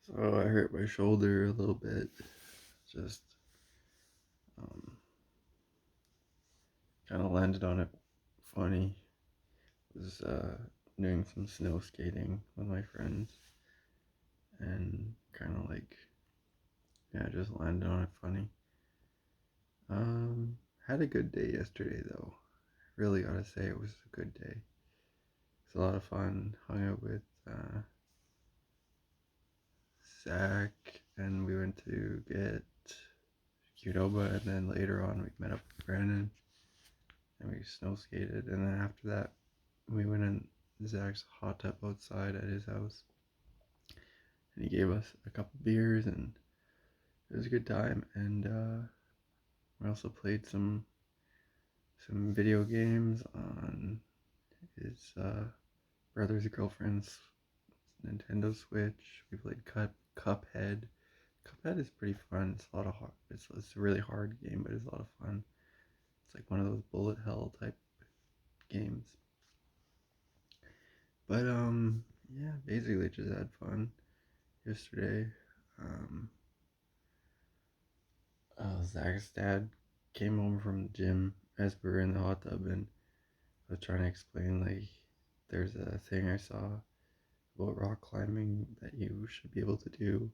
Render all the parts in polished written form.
So I hurt my shoulder a little bit. Just um, kind of landed on it funny. Was doing some snow skating with my friends and kind of like yeah, just landed on it funny. Um, had a good day yesterday though. Really gotta say it was a good day. It's a lot of fun. Hung out with Zach and we went to get Qdoba and then later on we met up with Brandon and we snow skated and then after that we went in Zach's hot tub outside at his house and he gave us a couple beers and it was a good time and we also played some video games on his brother's girlfriend's Nintendo Switch. We played Cuphead. Cuphead is pretty fun. It's a lot of hard. It's a really hard game, but it's a lot of fun. It's like one of those bullet hell type games. But yeah, basically just had fun yesterday. Um, Zach's dad came home from the gym as we were in the hot tub, and I was trying to explain like there's a thing I saw about rock climbing that you should be able to do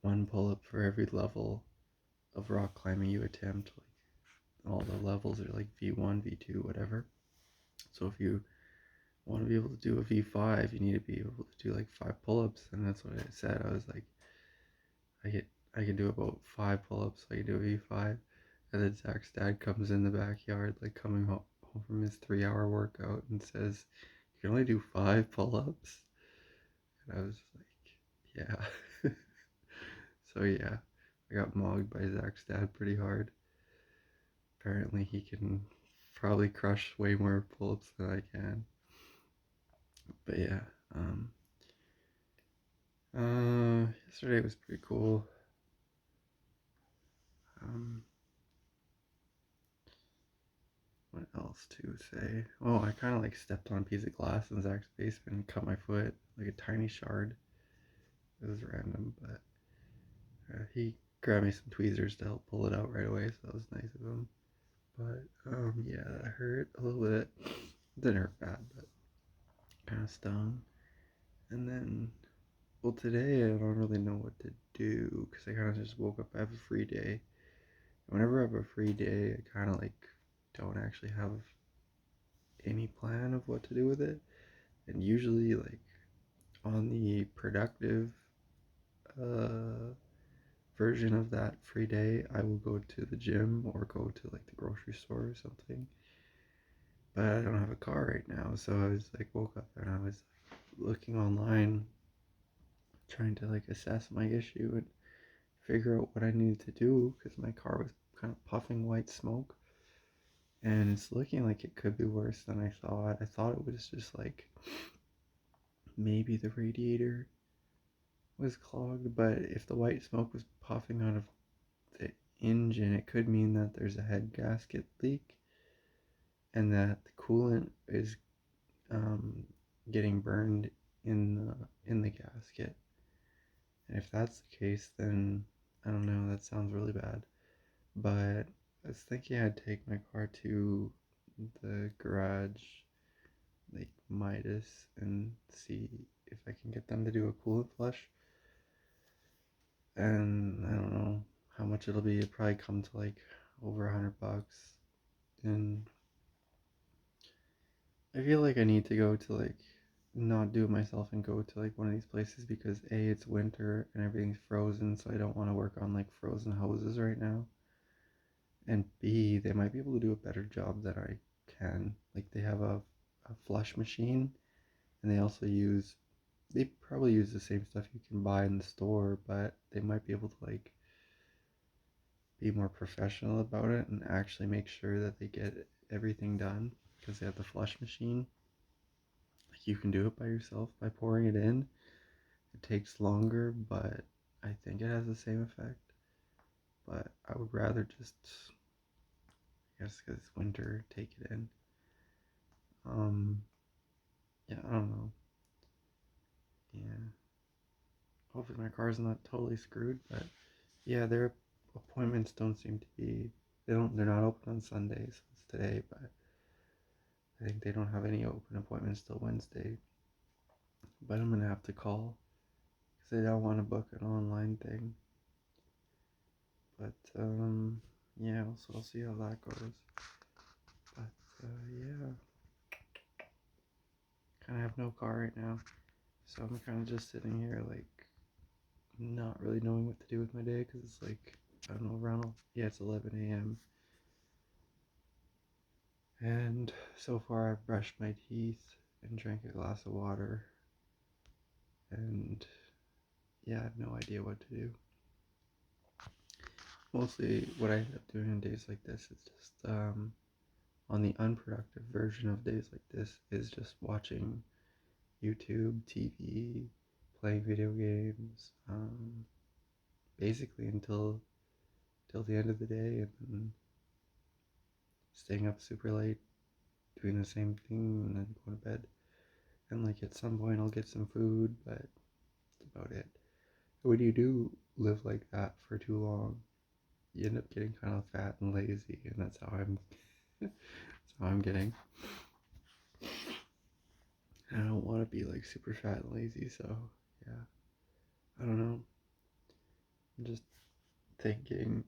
one pull up for every level of rock climbing you attempt. Like all the levels are like V1, V2, whatever. So if you want to be able to do a V5, you need to be able to do like 5 pull-ups, and that's what I said. I was like, I can do about 5 pull-ups, so I can do a V5. And then Zach's dad comes in the backyard, like coming home from his 3 hour workout, and says, "You can only do 5 pull-ups." And I was like, "Yeah." So yeah, I got mogged by Zach's dad pretty hard. Apparently, he can probably crush way more pull-ups than I can. But yeah, yesterday was pretty cool. Um, what else to say? Oh, I kind of like stepped on a piece of glass in Zach's basement and cut my foot, like a tiny shard. It was random, but he grabbed me some tweezers to help pull it out right away, so that was nice of him. But yeah, that hurt a little bit. It didn't hurt bad, but kind of stung. And then, well, today I don't really know what to do because I kind of just woke up. I have a free day. Whenever I have a free day, I kind of like don't actually have any plan of what to do with it. And usually, like on the productive uh, version of that free day, I will go to the gym or go to like the grocery store or something. But I don't have a car right now, so I was like woke up and I was like, looking online, trying to like assess my issue and figure out what I needed to do because my car was kind of puffing white smoke. And it's looking like it could be worse than I thought. I thought it was just like maybe the radiator was clogged, but if the white smoke was puffing out of the engine, it could mean that there's a head gasket leak and that the coolant is um, getting burned in the gasket. And if that's the case, then I don't know. That sounds really bad. But I was thinking I'd take my car to the garage, like Midas, and see if I can get them to do a coolant flush. And I don't know how much it'll be. It'll probably come to like over $100. And I feel like I need to go to like not do it myself and go to like one of these places because A, it's winter and everything's frozen, so I don't want to work on like frozen hoses right now. And B, they might be able to do a better job than I can. Like they have a flush machine and they probably use the same stuff you can buy in the store, but they might be able to like be more professional about it and actually make sure that they get everything done because they have the flush machine. Like you can do it by yourself by pouring it in. It takes longer, but I think it has the same effect. But I would rather just, I guess, because it's winter, take it in. Um, yeah, I don't know. Yeah, hopefully my car's not totally screwed. But yeah, their appointments don't seem to be. They're not open on Sundays. It's today, but I think they don't have any open appointments till Wednesday. But I'm gonna have to call because they don't want to book an online thing. But yeah, so I'll see how that goes. But yeah, kind of have no car right now, so I'm kind of just sitting here like not really knowing what to do with my day because it's like I don't know around it's 11 a.m. and so far I've brushed my teeth and drank a glass of water, and yeah, I have no idea what to do. Mostly what I end up doing on days like this is just on the unproductive version of days like this is just watching YouTube, TV, playing video games, basically until the end of the day, and then staying up super late, doing the same thing, and then going to bed. And like at some point, I'll get some food, but that's about it. When you do live like that for too long, you end up getting kind of fat and lazy, and that's how that's how I'm getting. I don't want to be like super fat and lazy, so yeah, I don't know. I'm just thinking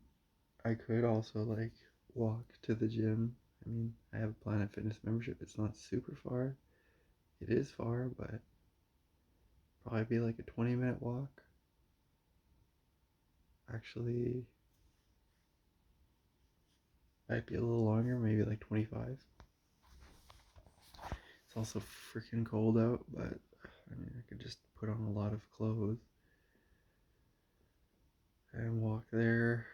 I could also like walk to the gym. I mean, I have a Planet Fitness membership. It's not super far. It is far, but probably be like a 20-minute walk. Actually, might be a little longer, maybe like 25. It's also freaking cold out, but I mean, I could just put on a lot of clothes and walk there,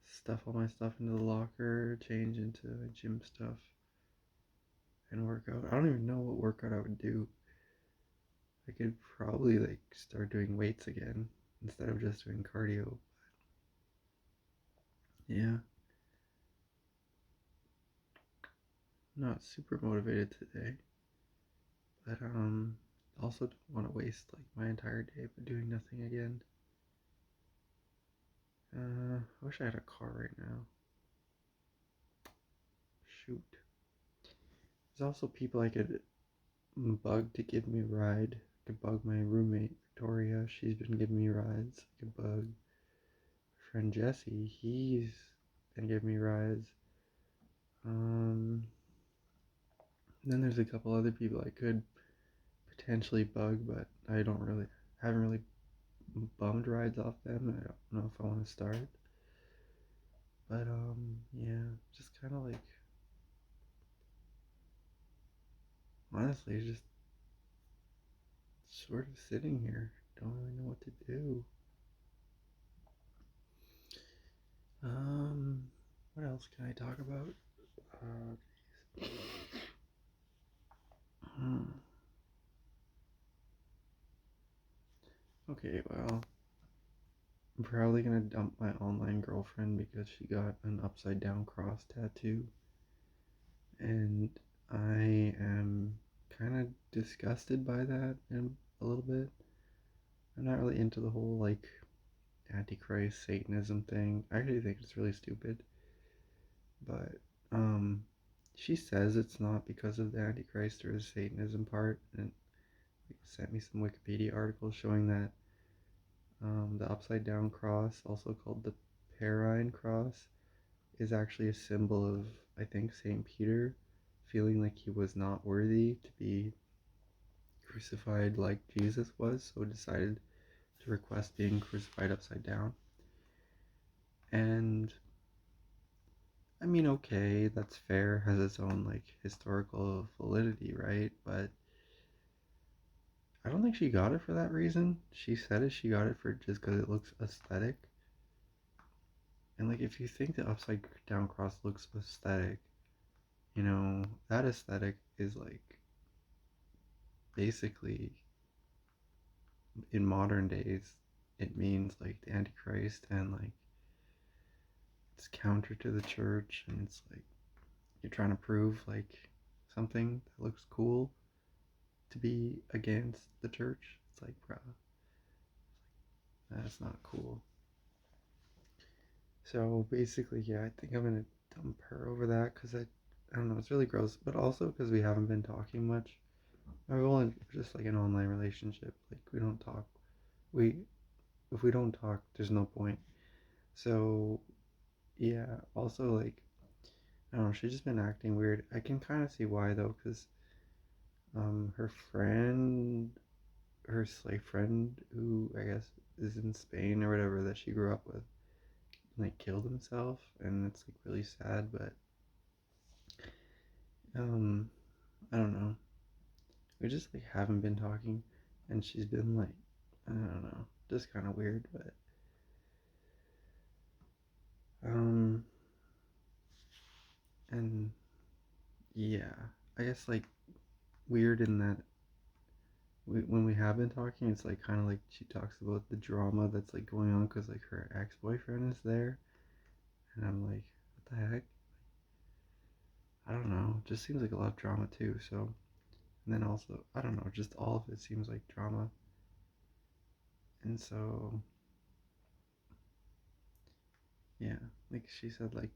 stuff all my stuff into the locker, change into gym stuff, and work out. I don't even know what workout I would do. I could probably like start doing weights again instead of just doing cardio. Yeah, not super motivated today, but also don't want to waste like my entire day but doing nothing again. I wish I had a car right now. Shoot. There's also people I could bug to give me a ride. I could bug my roommate Victoria. She's been giving me rides. I could bug my friend Jesse. He's been giving me rides. Then there's a couple other people I could potentially bug, but I haven't really bummed rides off them. I don't know if I want to start. But yeah, just kind of like honestly just sort of sitting here. Don't really know what to do. Um, what else can I talk about? Uh, hmm. Okay, well, I'm probably gonna dump my online girlfriend because she got an upside down cross tattoo, and I am kind of disgusted by that in a little bit. I'm not really into the whole like Antichrist Satanism thing. I actually think it's really stupid, but um, she says it's not because of the Antichrist or the Satanism part, and sent me some Wikipedia articles showing that the upside down cross, also called the Peregrine cross, is actually a symbol of, I think, St. Peter feeling like he was not worthy to be crucified like Jesus was, so decided to request being crucified upside down. And I mean, okay, that's fair, has its own like historical validity, right? But I don't think she got it for that reason. She said she got it for just because it looks aesthetic. And like, if you think the upside down cross looks aesthetic, that aesthetic is like basically in modern days, it means like the Antichrist, and like it's counter to the church, and it's like you're trying to prove like something that looks cool to be against the church. It's like, bruh, that's not cool. So basically, yeah, I think I'm gonna dump her over that because I don't know, it's really gross, but also because we haven't been talking much. I've only just like an online relationship. Like we don't talk. We if we don't talk, there's no point. So yeah. Also, like I don't know, she's just been acting weird. I can kind of see why though, because her friend, her like friend who I guess is in Spain or whatever that she grew up with, like killed himself, and it's like really sad. But um, I don't know. We just like haven't been talking, and she's been like, I don't know, just kind of weird. But um, and yeah, I guess like weird in that when we have been talking, it's like kind of like she talks about the drama that's like going on because like her ex boyfriend is there, and I'm like, what the heck? I don't know. It just seems like a lot of drama too. So, and then also, I don't know, just all of it seems like drama. And so, yeah, like she said, like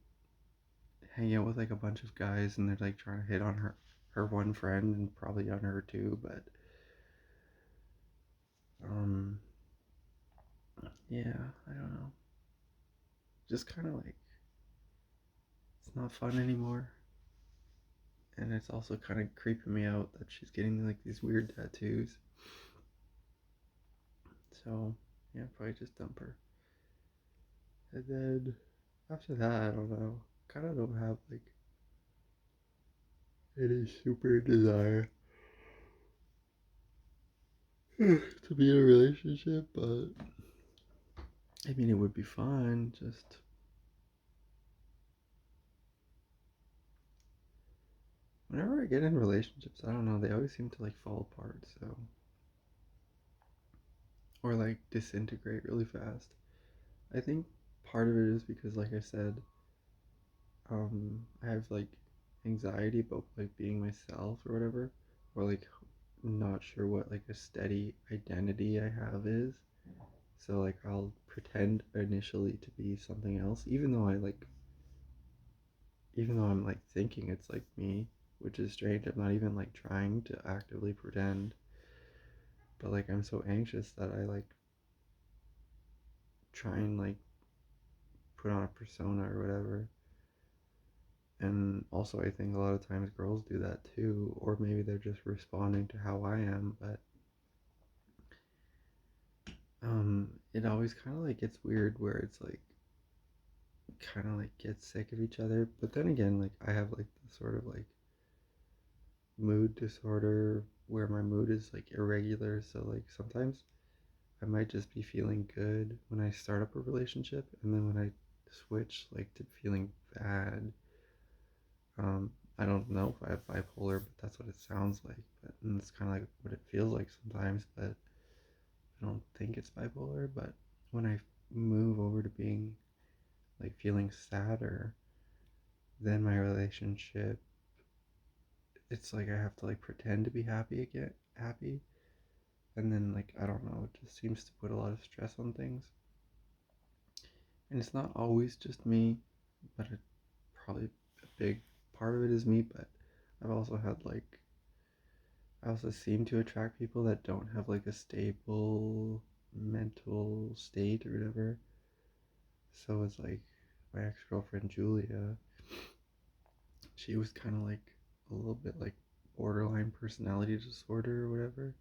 hang out with like a bunch of guys and they're like trying to hit on her one friend and probably on her too. But um, yeah, I don't know. Just kind of like it's not fun anymore. And it's also kind of creeping me out that she's getting like these weird tattoos. So yeah, probably just dump her. And then after that, I don't know. Kind of don't have like any super desire to be in a relationship, but I mean, it would be fun. Just whenever I get in relationships, I don't know, they always seem to like fall apart, so or like disintegrate really fast. I think part of it is because, like I said, I have like anxiety about like being myself or whatever, or like not sure what like a steady identity I have is. So like I'll pretend initially to be something else, even though I'm like thinking it's like me, which is strange. I'm not even like trying to actively pretend, but like I'm so anxious that I like try and like put on a persona or whatever. And also, I think a lot of times girls do that too, or maybe they're just responding to how I am. But it always kind of like gets weird where it's like kind of like get sick of each other. But then again, like I have like the sort of like mood disorder where my mood is like irregular. So like sometimes I might just be feeling good when I start up a relationship, and then when I switch like to feeling bad, I don't know if I have bipolar, but that's what it sounds like. But and it's kind of like what it feels like sometimes, but I don't think it's bipolar. But when I move over to being like feeling sadder, then my relationship, it's like I have to like pretend to be happy again, happy, and then like I don't know, it just seems to put a lot of stress on things. And it's not always just me, but it probably a big part of it is me. But I've also had like I also seem to attract people that don't have like a stable mental state or whatever. So it's like my ex girlfriend Julia, she was kind of like a little bit like borderline personality disorder or whatever.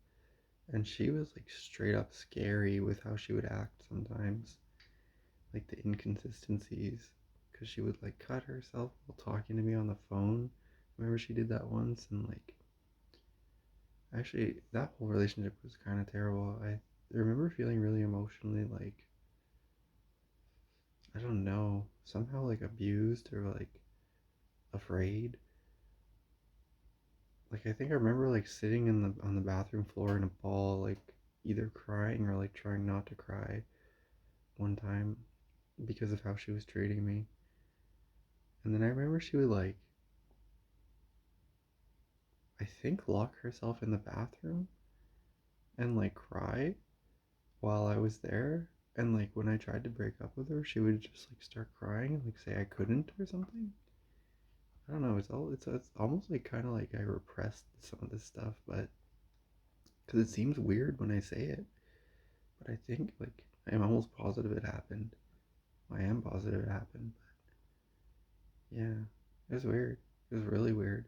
And she was like straight up scary with how she would act sometimes, like the inconsistencies. Because she would like cut herself while talking to me on the phone. Remember she did that once, and like actually that whole relationship was kind of terrible. I remember feeling really emotionally like I don't know, somehow like abused or like afraid. Like I think I remember like sitting in the on the bathroom floor in a ball, like either crying or like trying not to cry one time because of how she was treating me. And then I remember she would like I think lock herself in the bathroom and like cry while I was there. And like when I tried to break up with her, she would just like start crying and like say I couldn't or something. I don't know. It's almost like kind of like I repressed some of this stuff, but because it seems weird when I say it, but I think like I'm almost positive it happened. I am positive it happened. But yeah, it was weird. It was really weird.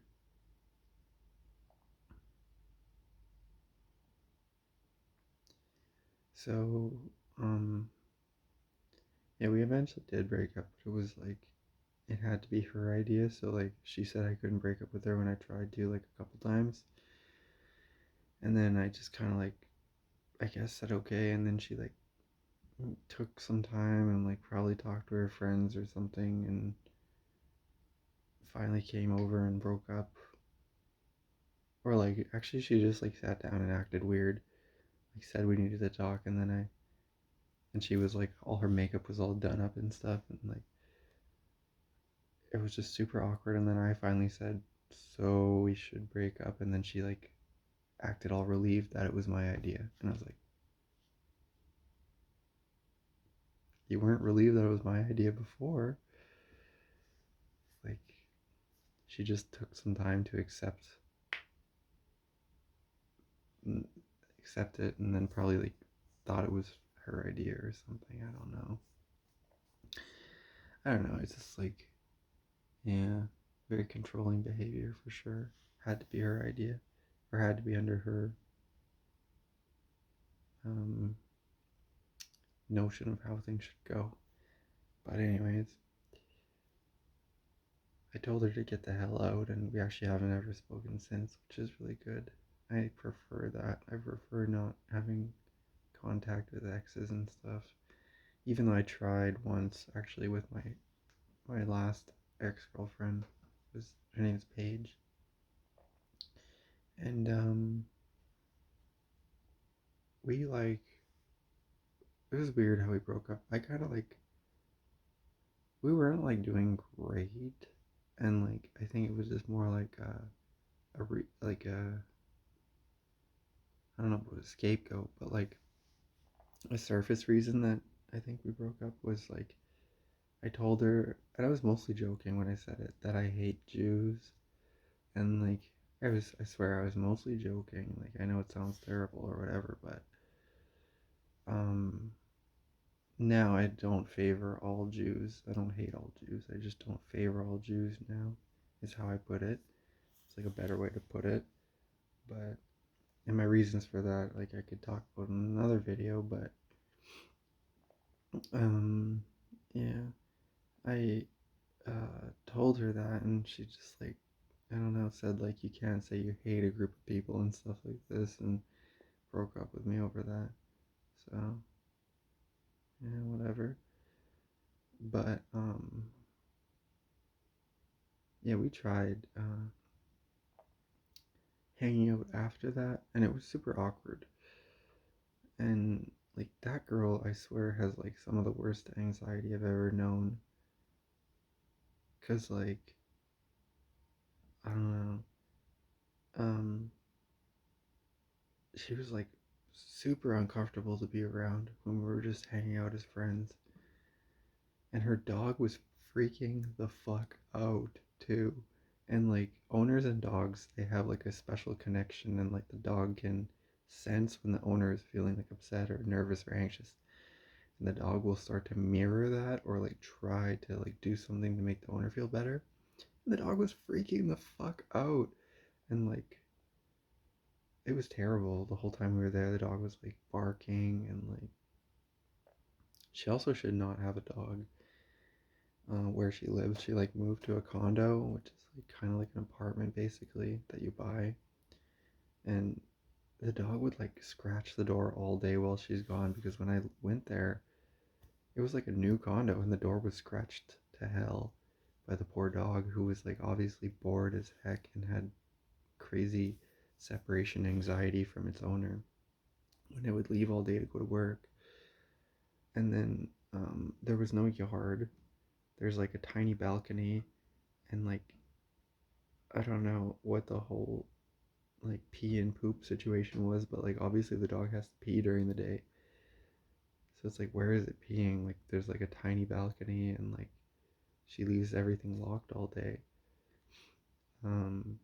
So, um, yeah, we eventually did break up, but it was like it had to be her idea. So like she said I couldn't break up with her when I tried to like a couple times, and then I just kind of like I guess said okay, and then she like took some time and like probably talked to her friends or something, and finally came over and broke up. Or like actually she just like sat down and acted weird. Like said we needed to talk, and then I and she was like all her makeup was all done up and stuff, and like it was just super awkward. And then I finally said, so we should break up. And then she like acted all relieved that it was my idea, and I was like, you weren't relieved that it was my idea before. Like she just took some time to accept it, and then probably like thought it was her idea or something. I don't know. I don't know. It's just like, yeah, very controlling behavior for sure. Had to be her idea, or had to be under her um, notion of how things should go. But anyways, I told her to get the hell out, and we actually haven't ever spoken since, which is really good. I prefer that. I prefer not having contact with exes and stuff. Even though I tried once, actually, with my last ex girlfriend. Was her name's Paige, and we like it was weird how we broke up. I kind of like we weren't like doing great, and like I think it was just more like like a I don't know if it was a scapegoat, but like a surface reason that I think we broke up was like I told her, and I was mostly joking when I said it, that I hate Jews, and like I swear I was mostly joking. Like I know it sounds terrible or whatever, but um now I don't favor all Jews. I don't hate all Jews. I just don't favor all Jews now. Is how I put it. It's like a better way to put it, but and my reasons for that, like I could talk about in another video, but um yeah, I told her that, and she just like I don't know said like you can't say you hate a group of people and stuff like this, and broke up with me over that. So yeah, whatever. But yeah, we tried hanging out after that, and it was super awkward. And like that girl, I swear, has like some of the worst anxiety I've ever known. Cause like I don't know, um, she was like super uncomfortable to be around when we were just hanging out as friends. And her dog was freaking the fuck out too. And like owners and dogs, they have like a special connection, and like the dog can sense when the owner is feeling like upset or nervous or anxious. And the dog will start to mirror that or like try to like do something to make the owner feel better. And the dog was freaking the fuck out. And like it was terrible the whole time we were there. The dog was like barking, and like she also should not have a dog where she lives. She like moved to a condo, which is like kind of like an apartment basically that you buy. And the dog would like scratch the door all day while she's gone, because when I went there, it was like a new condo, and the door was scratched to hell by the poor dog, who was like obviously bored as heck and had crazy separation anxiety from its owner when it would leave all day to go to work. And then there was no yard. There's like a tiny balcony, and like I don't know what the whole like pee and poop situation was, but like obviously the dog has to pee during the day. So it's like, where is it peeing? Like, there's like a tiny balcony, and like she leaves everything locked all day.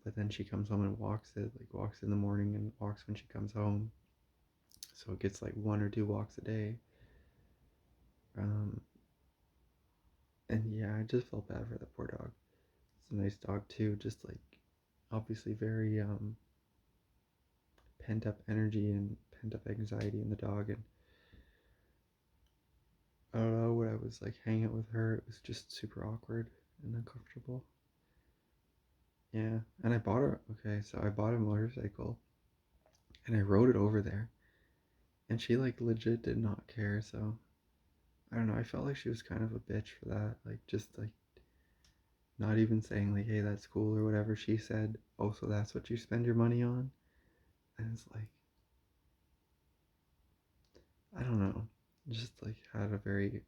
But then she comes home and walks it, like walks in the morning and walks when she comes home. So it gets like 1 or 2 walks a day. Um, and yeah, I just felt bad for the poor dog. It's a nice dog too, just like obviously very pent up energy and pent up anxiety in the dog. And I don't know, when I was like hanging out with her, it was just super awkward and uncomfortable. Yeah, and I bought her. Okay, so I bought a motorcycle and I rode it over there, and she like legit did not care. So I don't know. I felt like she was kind of a bitch for that. Like just like not even saying like, "Hey, that's cool" or whatever. She said, "Oh, so that's what you spend your money on?" And it's like, I don't know. Just like had a very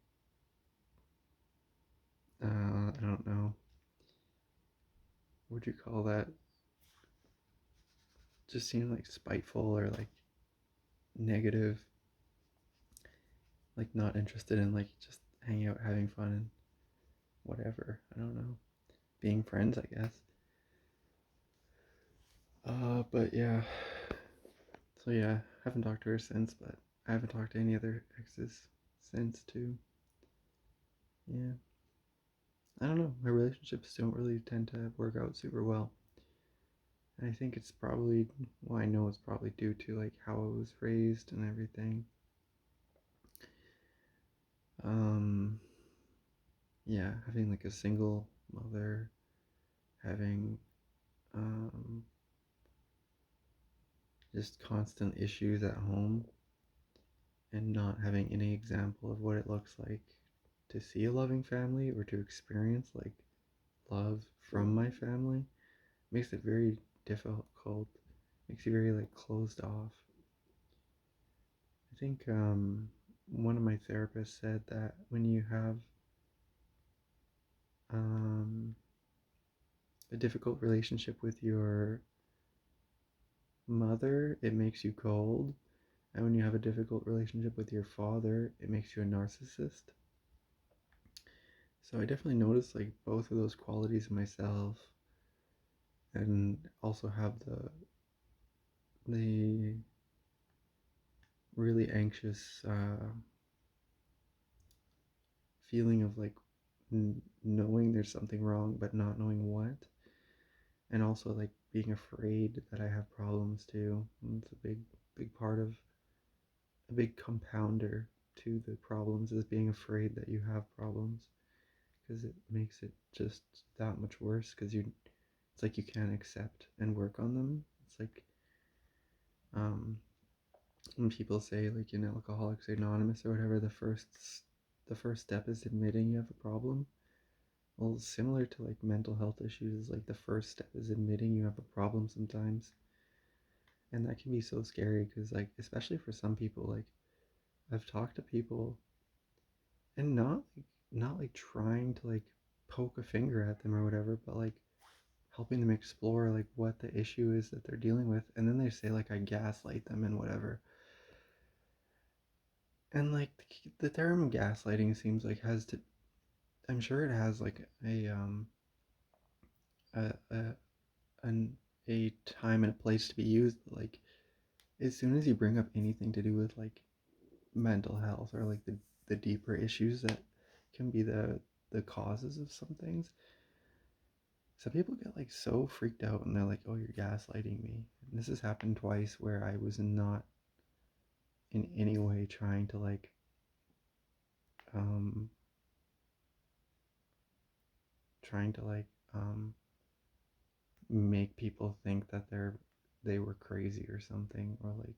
I don't know. What would you call that? Just seemed like spiteful or like negative, like not interested in like just hanging out, having fun, and whatever. I don't know. Being friends, I guess. But yeah. So yeah, haven't talked to her since, but I haven't talked to any other exes since too. Yeah. I don't know. My relationships don't really tend to work out super well. And I think it's probably, well, I know it's probably due to like how I was raised and everything. Um, yeah, having like a single mother, having um, just constant issues at home, and not having any example of what it looks like to see a loving family or to experience like love from my family makes it very difficult, makes you very like closed off. I think one of my therapists said that when you have um, a difficult relationship with your mother, it makes you cold. And when you have a difficult relationship with your father, it makes you a narcissist. So I definitely noticed like both of those qualities in myself, and also have the really anxious feeling of like knowing there's something wrong but not knowing what, and also like being afraid that I have problems too. And it's a big part of a big compounder to the problems is being afraid that you have problems, because it makes it just that much worse, because you it's like you can't accept and work on them. It's like um when people say like in Alcoholics Anonymous or whatever, the first step is admitting you have a problem. Well, similar to like mental health issues, like the first step is admitting you have a problem sometimes. And that can be so scary, because like especially for some people, like I've talked to people, and not like trying to like poke a finger at them or whatever, but like helping them explore like what the issue is that they're dealing with, and then they say like I gaslight them and whatever. And like the term gaslighting seems like has to, I'm sure it has like a a an, a time and a place to be used, but like as soon as you bring up anything to do with like mental health or like the deeper issues that can be the causes of some things, some people get like so freaked out and they're like, "Oh, you're gaslighting me." And this has happened twice where I was not in any way trying to like um trying to like make people think that they were crazy or something, or like,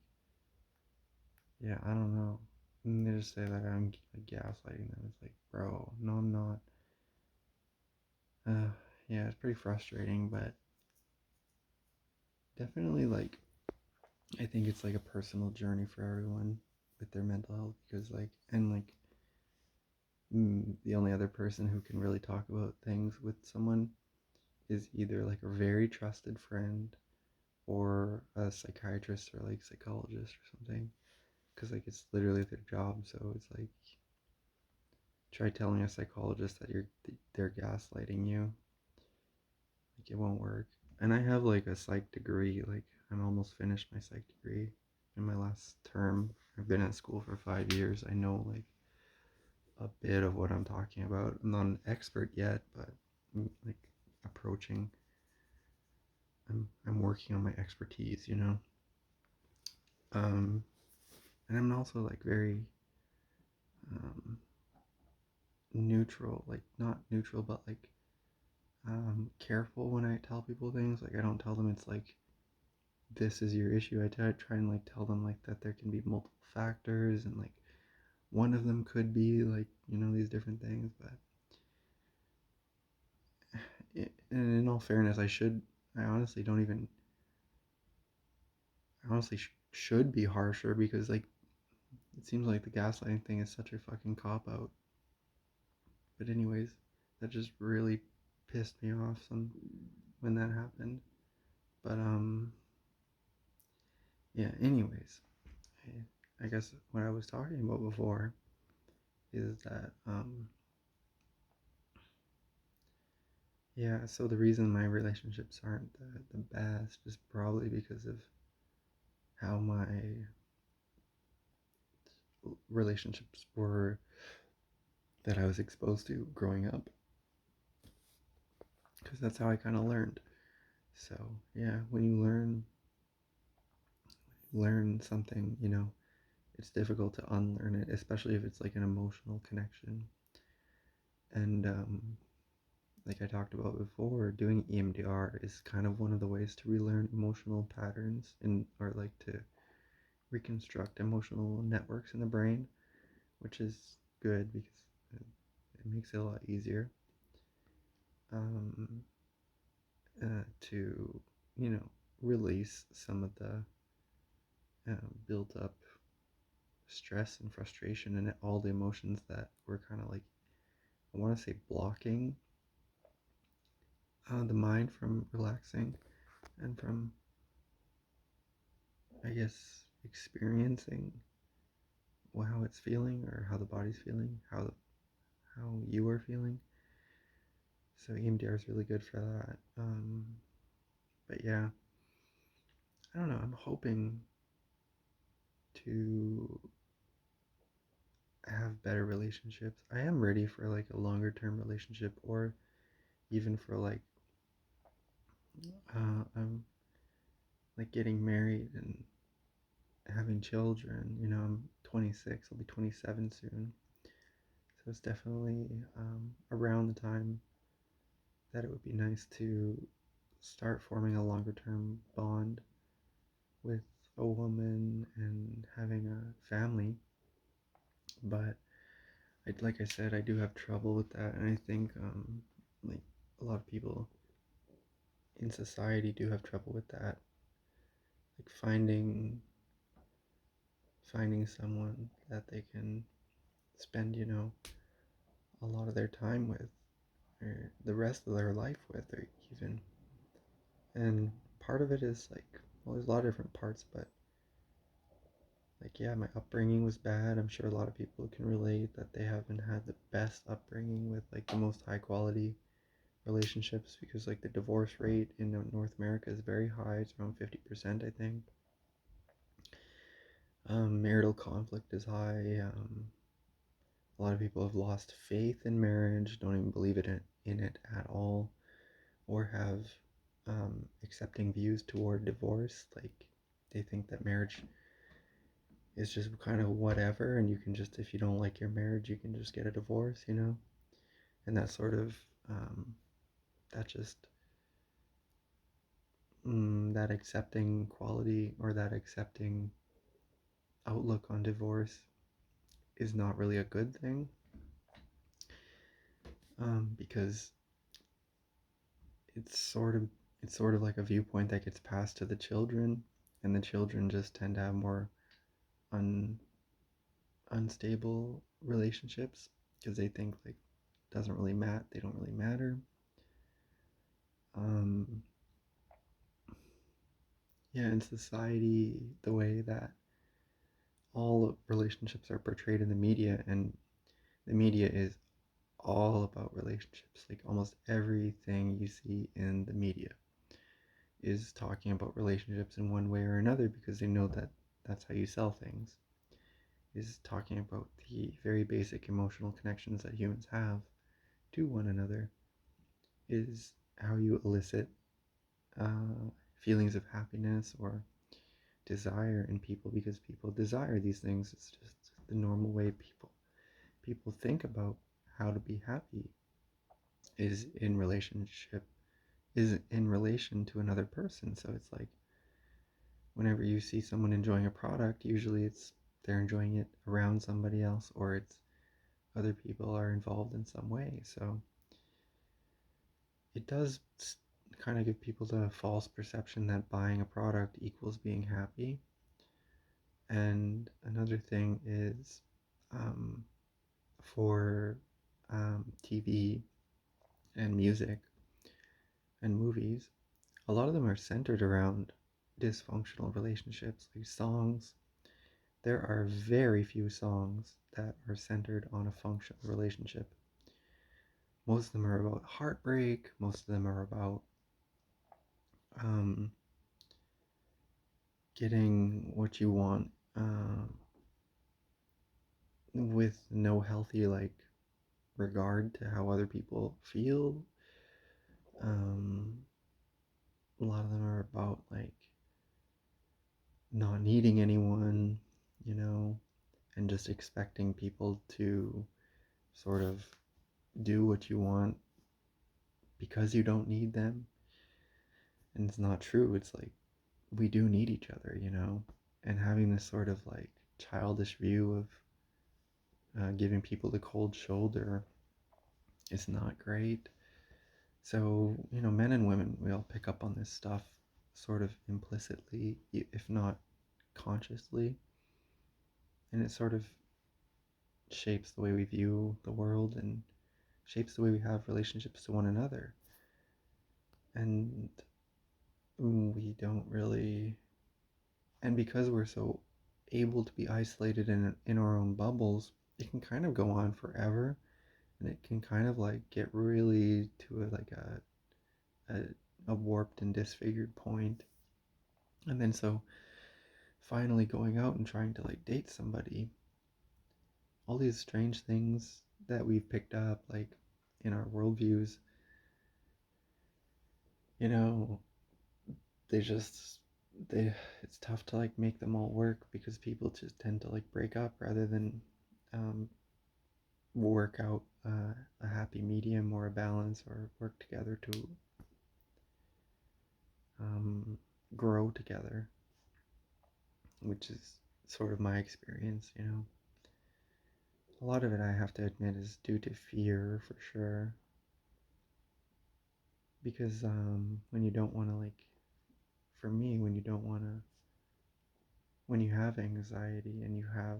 yeah, I don't know. And they just say that I'm like gaslighting them. It's like, bro, no, I'm not. Uh, yeah, it's pretty frustrating, but definitely like I think it's like a personal journey for everyone with their mental health, because like, and like the only other person who can really talk about things with someone is either like a very trusted friend or a psychiatrist or like psychologist or something. because like it's literally their job. So it's like, try telling a psychologist that they're gaslighting you. Like it won't work. And I have like a psych degree. Like I'm almost finished my psych degree in my last term. I've been at school for 5 years. I know like a bit of what I'm talking about. I'm not an expert yet, but like approaching. I'm working on my expertise, you know. And I'm also like very neutral, like not neutral, but like careful when I tell people things. Like I don't tell them it's like this is your issue. I try and like tell them like that there can be multiple factors and like one of them could be like, you know, these different things. But and in all fairness, I honestly don't even I honestly should be harsher because like it seems like the gaslighting thing is such a fucking cop out. But anyways, that just really pissed me off when that happened. But yeah. Anyways, I guess what I was talking about before is that yeah. So the reason my relationships aren't the best is probably because of how my relationships were that I was exposed to growing up. Because that's how I kind of learned. So yeah, when you learn something, you know, it's difficult to unlearn it, especially if it's like an emotional connection. And like I talked about before, doing EMDR is kind of one of the ways to relearn emotional patterns and or like to reconstruct emotional networks in the brain, which is good because it makes it a lot easier um, to, you know, release some of the built up stress and frustration and all the emotions that were kind of like, I want to say, blocking the mind from relaxing and from, I guess, experiencing how it's feeling or how the body's feeling, how you are feeling. So EMDR is really good for that. But yeah, I don't know. I'm hoping to have better relationships. I am ready for like a longer term relationship or even for like I'm like getting married and having children. You know, I'm 26. I'll be 27 soon. So it's definitely around the time that it would be nice to start forming a longer term bond with a woman and having a family. But like I said, I do have trouble with that, and I think like a lot of people in society do have trouble with that, like finding someone that they can spend, you know, a lot of their time with, or the rest of their life with, or even. And part of it is like, well, there's a lot of different parts, but like, yeah, my upbringing was bad. I'm sure a lot of people can relate that they haven't had the best upbringing with like the most high quality relationships because like the divorce rate in North America is very high. It's around 50%, I think. Marital conflict is high. A lot of people have lost faith in marriage, don't even believe in it at all, or have accepting views toward divorce. Like they think that marriage is just kind of whatever, and you can just, if you don't like your marriage, you can just get a divorce, you know? And that sort of, that just, that accepting quality or that accepting outlook on divorce is not really a good thing because it's sort of it's sort of like a viewpoint that gets passed to the children, and the children just tend to have more un, unstable relationships because they think like doesn't really matter, they don't really matter. um yeah, in society, the way that all relationships are portrayed in the media, and the media is all about relationships. Like almost everything you see in the media is talking about relationships in one way or another because they know that that's how you sell things. Is talking about the very basic emotional connections that humans have to one another. Is how you elicit feelings of happiness or desire in people because people desire these things. It's just the normal way people think about how to be happy is in relationship is in relation to another person. So it's like whenever you see someone enjoying a product, usually it's they're enjoying it around somebody else or it's other people are involved in some way. So it does kind of give people the false perception that buying a product equals being happy. And another thing is um, for TV and music and movies, a lot of them are centered around dysfunctional relationships, like songs. There are very few songs that are centered on a functional relationship. Most of them are about heartbreak, most of them are about um, getting what you want with no healthy like regard to how other people feel. Um, a lot of them are about like not needing anyone, you know, and just expecting people to sort of do what you want because you don't need them. And it's not true. It's like we do need each other, you know, and having this sort of like childish view of giving people the cold shoulder is not great. So, you know, men and women, we all pick up on this stuff sort of implicitly, if not consciously. And it sort of shapes the way we view the world and shapes the way we have relationships to one another. And we don't really, and because we're so able to be isolated in our own bubbles, it can kind of go on forever. And it can kind of like get really to a, a warped and disfigured point. And then so finally going out and trying to like date somebody, all these strange things that we've picked up like in our worldviews, you know, they just they it's tough to like make them all work because people just tend to like break up rather than um, work out a happy medium or a balance or work together to um, grow together, which is sort of my experience, you know. A lot of it, I have to admit, is due to fear for sure. Because when you don't want to, like, for me, when you don't want to, when you have anxiety and you have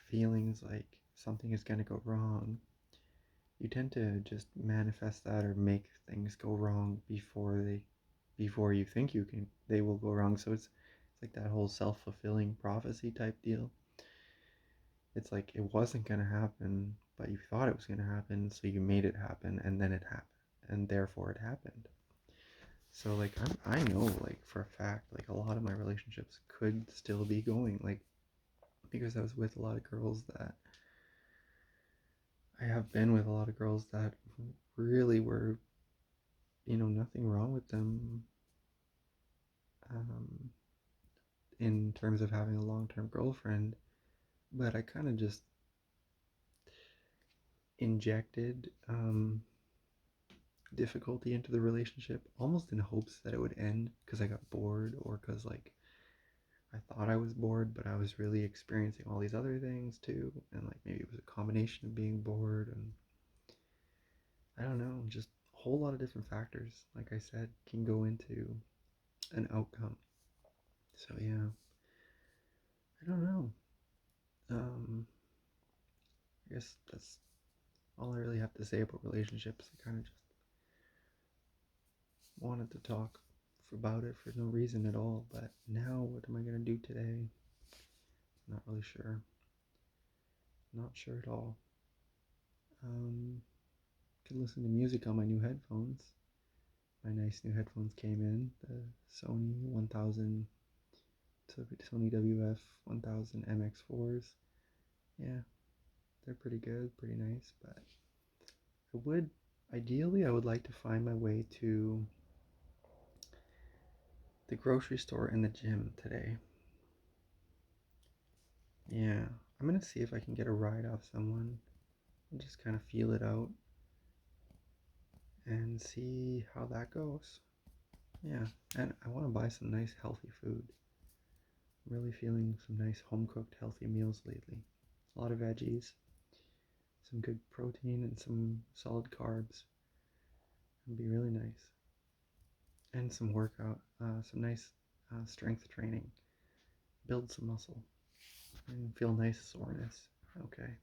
feelings like something is going to go wrong, you tend to just manifest that or make things go wrong before you think they will go wrong. So it's like that whole self-fulfilling prophecy type deal. It's like it wasn't going to happen, but you thought it was going to happen, so you made it happen, and then it happened, and therefore it happened. So like I know like for a fact like a lot of my relationships could still be going like because I was with a lot of girls that I have been with a lot of girls that really were, you know, nothing wrong with them um, in terms of having a long-term girlfriend, but I kind of just injected difficulty into the relationship almost in hopes that it would end because I got bored or because like I thought I was bored, but I was really experiencing all these other things too, and like maybe it was a combination of being bored and I don't know, just a whole lot of different factors, like I said, can go into an outcome. So yeah, I don't know. Um, I guess that's all I really have to say about relationships. I kind of just wanted to talk about it for no reason at all. But now, what am I gonna do today? Not really sure. Not sure at all. Could listen to music on my new headphones. My nice new headphones came in, the Sony 1000, Sony WF 1000 MX4s. Yeah, they're pretty good, pretty nice. But ideally, I would like to find my way to the grocery store and the gym today. Yeah, I'm gonna see if I can get a ride off someone and just kind of feel it out and see how that goes. Yeah, and I want to buy some nice healthy food. I'm really feeling some nice home cooked healthy meals lately. A lot of veggies, some good protein, and some solid carbs. It'd be really nice. And some workout, some nice strength training. Build some muscle and feel nice soreness. Okay.